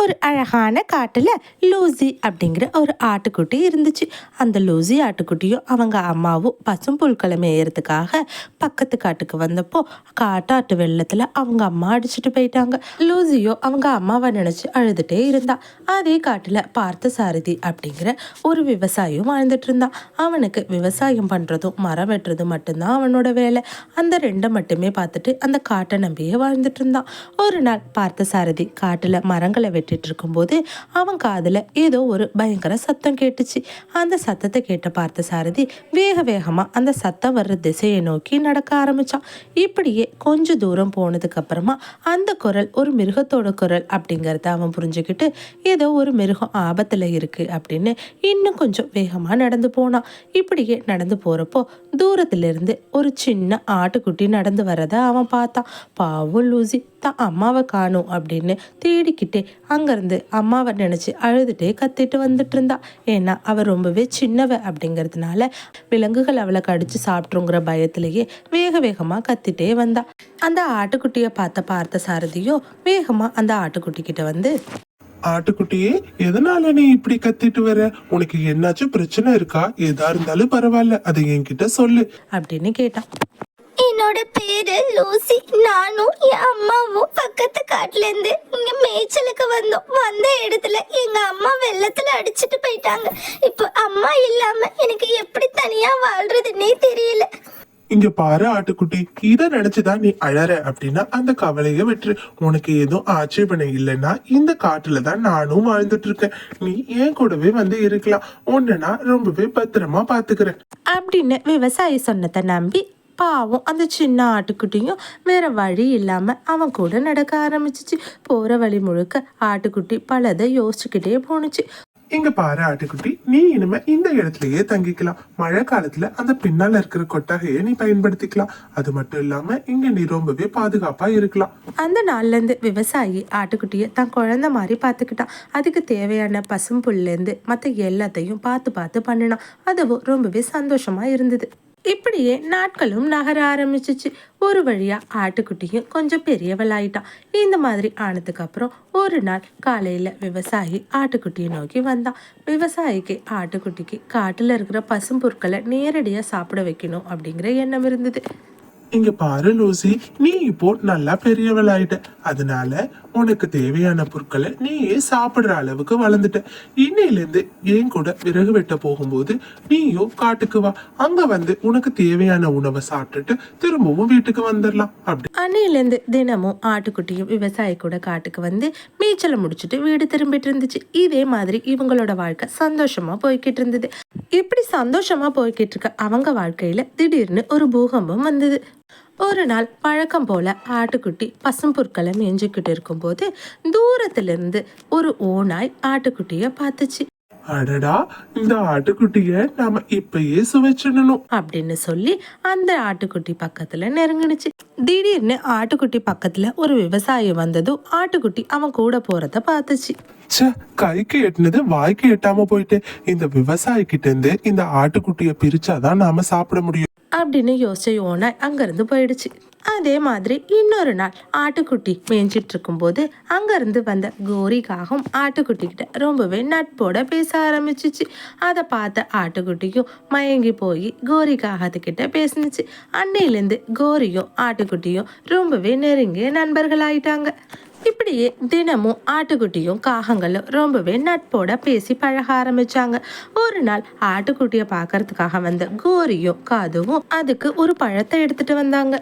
ஒரு அழகான காட்டுல லூசி அப்படிங்கிற ஒரு ஆட்டுக்குட்டி இருந்துச்சு. அந்த லூசி ஆட்டுக்குட்டியும் அவங்க அம்மாவும் பசும் புல்களை மேயறதுக்காக பக்கத்து காட்டுக்கு வந்தப்போ காட்டாட்டு வெள்ளத்துல அவங்க அம்மா அடிச்சுட்டு போயிட்டாங்க. லூசியோ அவங்க அம்மாவை நினைச்சு அழுதுட்டே இருந்தா. அதே காட்டுல பார்த்த சாரதி அப்படிங்கிற ஒரு விவசாயம் வாழ்ந்துட்டு இருந்தான். அவனுக்கு விவசாயம் பண்றதும் மரம் வெட்டுறதும் மட்டும்தான் அவனோட வேலை. அந்த ரெண்டை மட்டுமே பார்த்துட்டு அந்த காட்டை நம்பியே வாழ்ந்துட்டு இருந்தான். ஒரு நாள் பார்த்த சாரதி காட்டுல மரங்களை வெட்டிட்டு இருக்கும்போது அவன் காதுல ஏதோ ஒரு பயங்கர சத்தம் கேட்டுச்சு. அந்த சத்தத்தை கேட்ட பார்த்த சாரதி வேக வேகமா அந்த சத்தம் வர்ற திசையை நோக்கி நடக்க ஆரம்பிச்சான். இப்படியே கொஞ்ச தூரம் போனதுக்கு அப்புறமா அந்த குரல் ஒரு மிருகத்தோட குரல் அப்படிங்கறத அவன் புரிஞ்சுக்கிட்டு ஏதோ ஒரு மிருகம் ஆபத்துல இருக்கு அப்படின்னு இன்னும் கொஞ்சம் வேகமா நடந்து போனான். இப்படியே நடந்து போறப்போ தூரத்துல இருந்து ஒரு சின்ன ஆட்டுக்குட்டி நடந்து வரத அவன் பார்த்தான். பாவம் லூசி தான் அம்மாவை காணும் அப்படின்னு தேடிக்கிட்டே அங்கிருந்து அம்மாவை நினைச்சு அழுதுட்டே கத்திட்டு வந்துட்டு இருந்தா. ஏன்னா அவ ரொம்பவே சின்னவ அப்படிங்கிறதுனால விலங்குகள் அவளை கடிச்சு சாப்பிட்டுங்கிற பயத்திலேயே வேக வேகமா கத்திட்டே வந்தா. அந்த ஆட்டுக்குட்டிய பார்த்த சாரதியோ வேகமா அந்த ஆட்டுக்குட்டி கிட்ட வந்து, ஆட்டுக்குட்டியே, எதனால நீ இப்படி கத்திட்டு வர? உனக்கு என்னாச்சும் பிரச்சனை இருக்கா? எதா இருந்தாலும் பரவாயில்ல, அதை என்கிட்ட சொல்லு அப்படின்னு கேட்டான். என்னோட பேரு லூசி. நானும் என் அம்மாவும் பக்கத்து காட்டுல இருந்து இங்க மேய்ச்சலுக்கு வந்தோம். வந்த இடத்துல எங்க அம்மா வெள்ளத்துல அடிச்சுட்டு போயிட்டாங்க. இப்போ அம்மா இல்லாம எனக்கு எப்படி தனியா வாழ்றதுன்னே தெரியல. இங்க பாரு ஆட்டுக்குட்டி, இத நினைச்சுதான் நீ அழற அப்படின்னா அந்த கவலைய விட்டுரு. உனக்கு எதுவும் ஆட்சேபனை இல்லைன்னா இந்த காட்டுலதான் நானும் வாழ்ந்துட்டு இருக்கேன். நீ என் கூடவே வந்து இருக்கலாம். உன்னை நான் ரொம்பவே பத்திரமா பாத்துக்கிறேன் அப்படின்னு விவசாயி சொன்னதை நம்பி பாவம் அந்த சின்ன ஆட்டுக்குட்டியும் வேற வழி இல்லாம அவன் கூட நடக்க ஆரம்பிச்சிச்சு. போற வழி முழுக்க ஆட்டுக்குட்டி பலதை யோசிச்சுக்கிட்டே போனுச்சு. இங்க பாரு ஆட்டுக்குட்டி, நீ இனிமே இந்த இடத்துலயே தங்கிக்கலாம். மழை காலத்துல அந்த பின்னால இருக்கிற கொட்டகையை நீ பயன்படுத்திக்கலாம். அது மட்டும் இல்லாம இங்க நீ ரொம்பவே பாதுகாப்பா இருக்கலாம். அந்த நாள்ல இருந்து விவசாயி ஆட்டுக்குட்டிய தான் குழந்தை மாதிரி பாத்துக்கிட்டான். அதுக்கு தேவையான பசும் புல்ல இருந்து மத்த எல்லாத்தையும் பார்த்து பண்ணினான். அதுவும் ரொம்பவே சந்தோஷமா இருந்தது. இப்படியே நாட்களும் நகர ஆரம்பிச்சிச்சு. ஒரு வழியா ஆட்டுக்குட்டியும் கொஞ்சம் பெரியவளாயிட்டான். இந்த மாதிரி ஆனதுக்கு அப்புறம் ஒரு நாள் காலையில விவசாயி ஆட்டுக்குட்டியை நோக்கி வந்தான். விவசாயிக்கு ஆட்டுக்குட்டிக்கு காட்டுல இருக்கிற பசும் பொருட்களை நேரடியா சாப்பிட வைக்கணும் அப்படிங்கிற எண்ணம் இருந்தது. இங்க பாரு லூசி, நீ இப்போ நல்லா பெரியவளாயிட்ட. அதனால உனக்கு தேவையான பொருட்களை நீயே சாப்பிடுற அளவுக்கு வளர்ந்துட்ட. இன்னையில இருந்து என் கூட விறகு வெட்ட போகும்போது நீயும் காட்டுக்கு வா. அங்க வந்து உனக்கு தேவையான உணவை சாப்பிட்டுட்டு திரும்பவும் வீட்டுக்கு வந்துடலாம். அப்படி அன்னையில இருந்து தினமும் ஆட்டுக்குட்டியும் விவசாயி கூட காட்டுக்கு வந்து மேய்ச்சலை முடிச்சுட்டு வீடு திரும்பிட்டு இருந்துச்சு. இதே மாதிரி இவங்களோட வாழ்க்கை சந்தோஷமா போய்கிட்டு இருந்தது. இப்படி சந்தோஷமா போய்கிட்டு இருக்க அவங்க வாழ்க்கையில திடீர்னு ஒரு பூகம்பம் வந்தது. ஒரு நாள் வழக்கம் போல ஆட்டுக்குட்டி பசும் புற்களை மேய்ஞ்சுக்கிட்டு இருக்கும்போது தூரத்திலிருந்து ஒரு ஓநாய் ஆட்டுக்குட்டிய பார்த்துச்சு. அடடா, இந்த ஆட்டுக்குட்டிய நாம இப்பயே சுவைச்சிடணும் அப்படின்னு சொல்லி அந்த ஆட்டுக்குட்டி பக்கத்துல நெருங்கினுச்சு. திடீர்னு ஆட்டுக்குட்டி பக்கத்துல ஒரு விவசாயி வந்ததும் ஆட்டுக்குட்டி அவன் கூட போறத பார்த்துச்சு. கைக்கு எட்டுனது வாய்க்கு எட்டாம போயிட்டு, இந்த விவசாயி கிட்ட இருந்து இந்த ஆட்டுக்குட்டிய பிரிச்சாதான் நாம சாப்பிட முடியும் அப்படின்னு யோசிச்ச ஓனாய் அங்கிருந்து போயிடுச்சு. அதே மாதிரி இன்னொரு நாள் ஆட்டுக்குட்டி மேய்ஞ்சிட்டு இருக்கும் போது அங்கிருந்து வந்த கோரிக்காகவும் ஆட்டுக்குட்டி கிட்ட ரொம்பவே நட்போட பேச ஆரம்பிச்சிச்சு. அதை பார்த்த ஆட்டுக்குட்டியும் மயங்கி போய் கோரிக்காகத்துக்கிட்ட பேசினுச்சு. அன்னையிலேருந்து கோரியும் ஆட்டுக்குட்டியும் ரொம்பவே நெருங்கிய நண்பர்களாயிட்டாங்க. இப்படியே தினமும் ஆட்டுக்குட்டியும் காகங்களும் ரொம்பவே நட்போட பேசி பழக ஆரம்பிச்சாங்க. ஒரு நாள் ஆட்டுக்குட்டிய பாக்குறதுக்காக வந்த கோரியும் காதுவும் அதுக்கு ஒரு பழத்தை எடுத்துட்டு வந்தாங்க.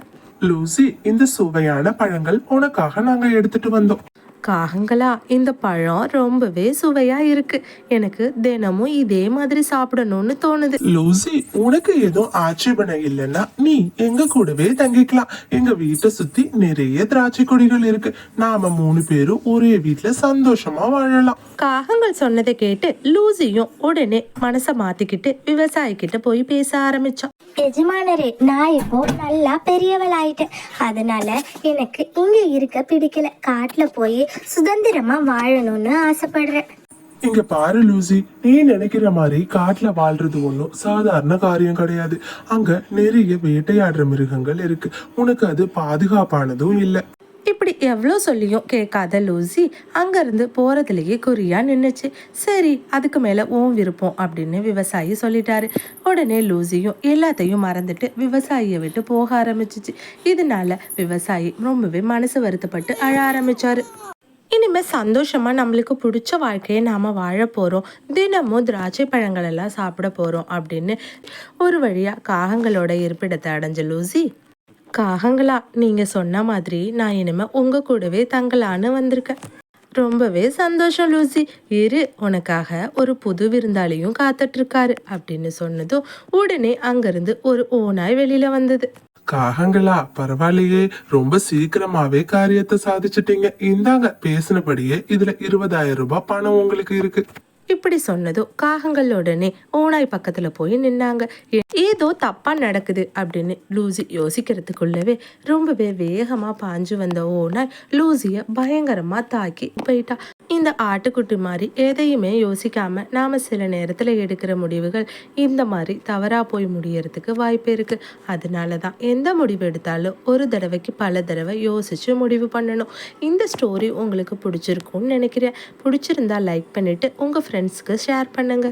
லூசி, இந்த சுவையான பழங்கள் உனக்காக நாங்க எடுத்துட்டு வந்தோம். காகங்களா, இந்த பழம் ரொம்பவே சுவையா இருக்கு. எனக்கு தினமும் இதே மாதிரி சாப்பிடணும்னு தோணுது. லூசி, உனக்கு எதுவும் ஆட்சேபனை இல்லைன்னா நீ எங்க கூடவே தங்கிக்கலாம். எங்க வீட்டை சுத்தி நிறைய திராட்சை கொடிகள் இருக்கு. நாம 3 பேரும் ஒரே வீட்டுல சந்தோஷமா வாழலாம். காகங்கள் சொன்னதை கேட்டு லூசியும் உடனே மனசை மாத்திக்கிட்டு விவசாயி கிட்ட போய் பேச ஆரம்பிச்சான். எஜமானரே, நான் இப்போ நல்லா பெரியவளாயிட்டேன். அதனால எனக்கு இங்க இருக்க பிடிக்கல. காட்டுல போய் சுதந்திரமா வாழணும்னு ஆசைப்படுறேன். இங்க பாரு லூசி, நீ நினைக்கிற மாதிரி காட்டுல வாழ்றது ஒன்றும் சாதாரண காரியம் கிடையாது. அங்க நிறைய வேட்டையாடுற மிருகங்கள் இருக்கு. உனக்கு அது பாதுகாப்பானதும் இல்லை. இப்படி எவ்வளோ சொல்லியும் கேட்காத லூசி அங்கேருந்து போகிறதுலேயே குறியா நின்றுச்சு. சரி, அதுக்கு மேலே உன் விருப்பம் அப்படின்னு விவசாயி சொல்லிட்டாரு. உடனே லூசியும் எல்லாத்தையும் மறந்துட்டு விவசாயியை விட்டு போக ஆரம்பிச்சிச்சு. இதனால விவசாயி ரொம்பவே மனசு வருத்தப்பட்டு அழ ஆரம்பிச்சாரு. இனிமே சந்தோஷமா நம்மளுக்கு பிடிச்ச வாழ்க்கையை நாம வாழ போறோம், தினமும் திராட்சை பழங்கள் எல்லாம் சாப்பிட போறோம் அப்படின்னு ஒரு வழியா காகங்களோட இருப்பிடத்தை அடைஞ்ச லூசி, காகங்களா, நீங்க சொன்ன மாதிரி நான் இனிமே உங்க கூடவே தங்கலான்னு வந்திருக்கேன். ரொம்பவே சந்தோஷம் லூசி. இரு, உனக்காக ஒரு புது விருந்தாளியும் காத்துட்டு இருக்காரு அப்படின்னு சொன்னதும் உடனே அங்கிருந்து ஒரு ஓநாய் வெளியில வந்தது. காகங்களா, பரவாயில்லையே, ரொம்ப சீக்கிரமாவே காரியத்தை சாதிச்சிட்டீங்க. இந்தாங்க, பேசினபடியே இதுல 20,000 ரூபாய் பணம் உங்களுக்கு இருக்கு. இப்படி சொன்னதும் காகங்கள் உடனே ஓநாய் பக்கத்துல போய் நின்னாங்க. ஏதோ தப்பா நடக்குது அப்படின்னு லூசி யோசிக்கிறதுக்குள்ளவே ரொம்பவே வேகமா பாஞ்சு வந்த ஓநாய் லூசிய பயங்கரமா தாக்கி போயிட்டா. இந்த ஆட்டுக்குட்டி மாதிரி எதையுமே யோசிக்காம நாம சில நேரத்துல எடுக்கிற முடிவுகள் இந்த மாதிரி தவறா போய் முடியறதுக்கு வாய்ப்பு இருக்கு. அதனாலதான் எந்த முடிவு எடுத்தாலும் ஒரு தடவைக்கு பல தடவை யோசிச்சு முடிவு பண்ணணும். இந்த ஸ்டோரி உங்களுக்கு பிடிச்சிருக்கும்னு நினைக்கிறேன். பிடிச்சிருந்தா லைக் பண்ணிட்டு உங்க ஃப்ரெண்ட்ஸ்க்கு ஷேர் பண்ணுங்க.